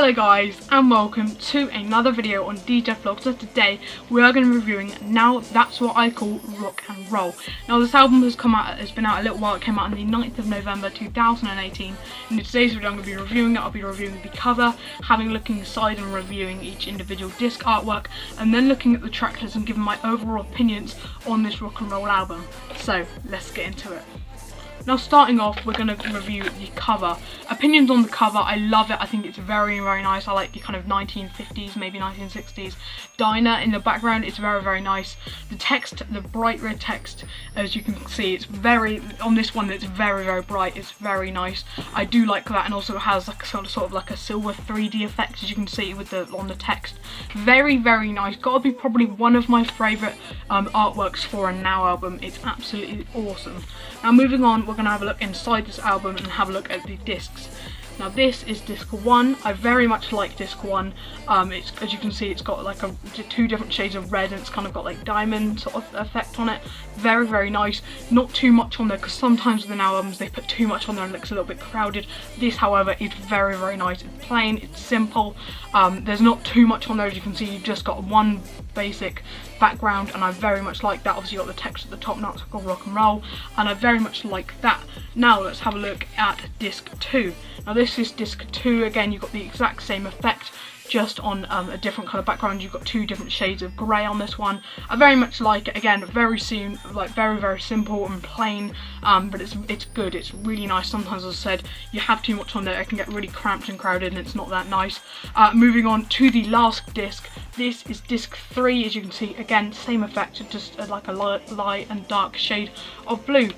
Hello guys and welcome to another video on DJ Vlog. So today we are going to be reviewing Now That's What I Call Rock and Roll. Now this album has been out a little while. It came out on the 9th of November 2018, and in today's video I'm going to be reviewing it. I'll be reviewing the cover, having a look inside and reviewing each individual disc artwork, and then looking at the track list and giving my overall opinions on this rock and roll album. So let's get into it. Now starting off, we're going to review the cover. Opinions on the cover: I love it. I think it's very nice. I like the kind of 1950s, maybe 1960s diner in the background. It's very nice. The text, the bright red text, as you can see, it's on this one it's very bright. It's very nice. I do like that, and also it has like sort of like a silver 3D effect, as you can see with on the text. Very nice. Gotta be probably one of my favourite artworks for a Now album. It's absolutely awesome. Now moving on, we're going to have a look inside this album and have a look at the discs. Now this is disc 1. I very much like disc 1. It's, as you can see, it's got like two different shades of red, and it's kind of got like diamond sort of effect on it. Very nice. Not too much on there, because sometimes with the Now albums they put too much on there and it looks a little bit crowded. This, however, is very nice. It's plain, it's simple. There's not too much on there. As you can see, you've just got one basic background, and I very much like that. Obviously you got the text at the top. Now it's called rock and roll, and I very much like that. Now let's have a look at disc 2. Now this is disc 2. Again, you've got the exact same effect, just on a different kind of background. You've got two different shades of grey on this one. I very much like it. Again, very simple and plain, but it's good. It's really nice. Sometimes, as I said, you have too much on there, it can get really cramped and crowded, and it's not that nice. Moving on to the last disc. This is disc 3. As you can see, again, same effect, just like a light and dark shade of blue.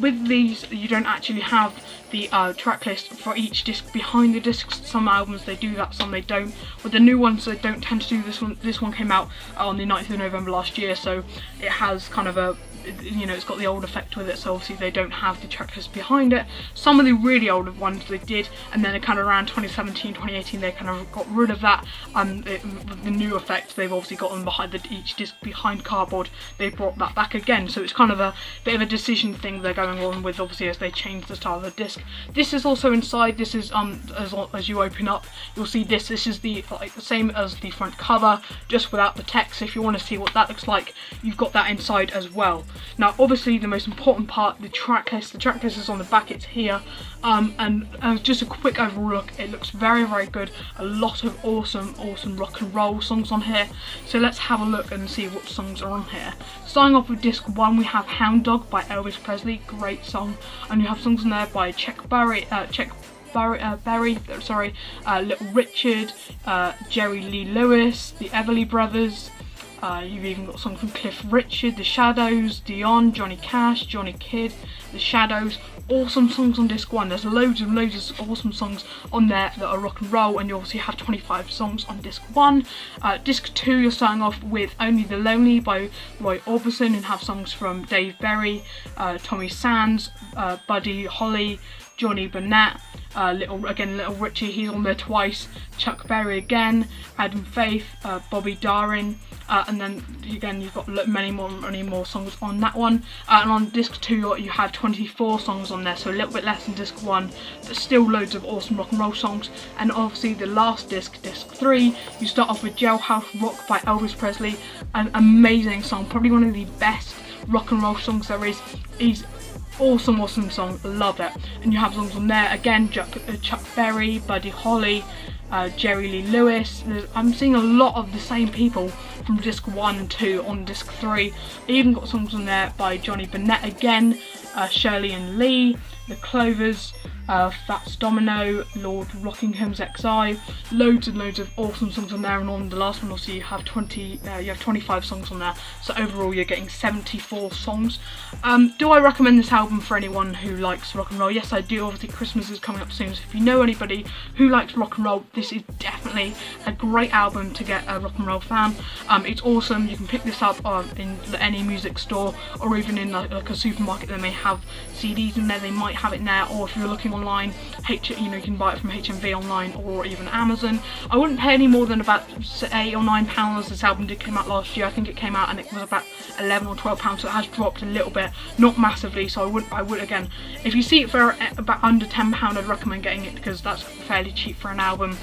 With these, you don't actually have the track list for each disc behind the discs. Some albums they do that, some they don't. With the new ones, they don't tend to do this one. This one came out on the 9th of November last year, so it has kind of a, you know, it's got the old effect with it, so obviously they don't have the track list behind it. Some of the really older ones they did, and then kind of around 2017, 2018 they kind of got rid of that. With the new effect, they've obviously got them behind each disc behind cardboard. They brought that back again, so it's kind of a bit of a decision thing they're going on with, obviously, as they change the style of the disc. This is also inside. This is as you open up, you'll see this is the same as the front cover, just without the text. So if you want to see what that looks like, you've got that inside as well. Now obviously the most important part, the track list. The track list is on the back, it's here, and just a quick overall look, it looks very good. A lot of awesome rock and roll songs on here, so let's have a look and see what songs are on here. Starting off with disc 1, we have Hound Dog by Elvis Presley, great song, and you have songs on there by Little Richard, Jerry Lee Lewis, the Everly Brothers. You've even got songs from Cliff Richard, The Shadows, Dion, Johnny Cash, Johnny Kidd, The Shadows. Awesome songs on disc 1. There's loads of awesome songs on there that are rock and roll, and you obviously have 25 songs on disc 1. Disc 2, you're starting off with Only the Lonely by Roy Orbison, and have songs from Dave Berry, Tommy Sands, Buddy Holly, Johnny Burnett, Little Richie, he's on there twice, Chuck Berry again, Adam Faith, Bobby Darin, and then again you've got many more songs on that one. And on disc 2 you have 24 songs on there, so a little bit less than disc 1, but still loads of awesome rock and roll songs. And obviously the last disc, disc 3, you start off with Jailhouse Rock by Elvis Presley, an amazing song, probably one of the best rock and roll songs there is. Awesome song, love it. And you have songs on there again, Chuck Berry, Buddy Holly, Jerry Lee Lewis. I'm seeing a lot of the same people from disc 1 and 2 on disc 3. Even got songs on there by Johnny Burnett again, Shirley and Lee, The Clovers, Fats Domino, Lord Rockingham's XI. Loads of awesome songs on there, and on the last one also you have 25 songs on there, so overall you're getting 74 songs. Do I recommend this album for anyone who likes rock and roll? Yes, I do. Obviously Christmas is coming up soon, so if you know anybody who likes rock and roll, this is definitely a great album to get a rock and roll fan. It's awesome. You can pick this up in any music store, or even in like a supermarket. They may have CDs in there, they might have it there, or if you're looking online, you can buy it from HMV online or even Amazon. I wouldn't pay any more than about £8 or £9. This album did come out last year. I think it came out and it was about £11 or £12, so it has dropped a little bit, not massively. So I would again, if you see it for about under £10, I'd recommend getting it, because that's fairly cheap for an album.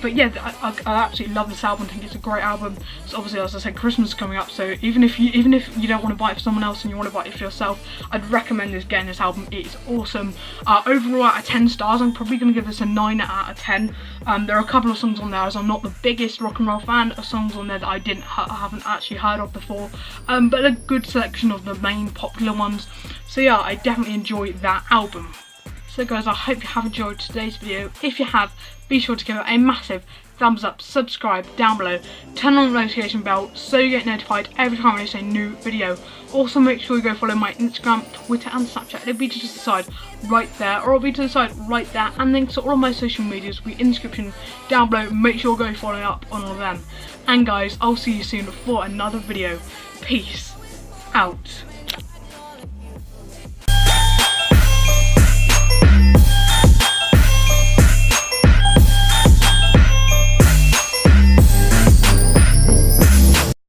But yeah, I absolutely love this album. I think it's a great album. So obviously, as I said, Christmas is coming up, so even if you don't want to buy it for someone else and you want to buy it for yourself, I'd recommend getting this album. It is awesome. Overall, out of 10 stars, I'm probably going to give this a 9 out of 10. There are a couple of songs on there, as I'm not the biggest rock and roll fan, of songs on there that I haven't actually heard of before, but a good selection of the main popular ones. So yeah, I definitely enjoyed that album. So guys, I hope you have enjoyed today's video. If you have, be sure to give it a massive thumbs up, subscribe down below, turn on the notification bell so you get notified every time I release a new video. Also make sure you go follow my Instagram, Twitter and Snapchat. It'll be to the side right there, or it'll be to the side right there, and links to all of my social medias will be in the description down below. Make sure you go follow up on all of them. And guys, I'll see you soon for another video. Peace out.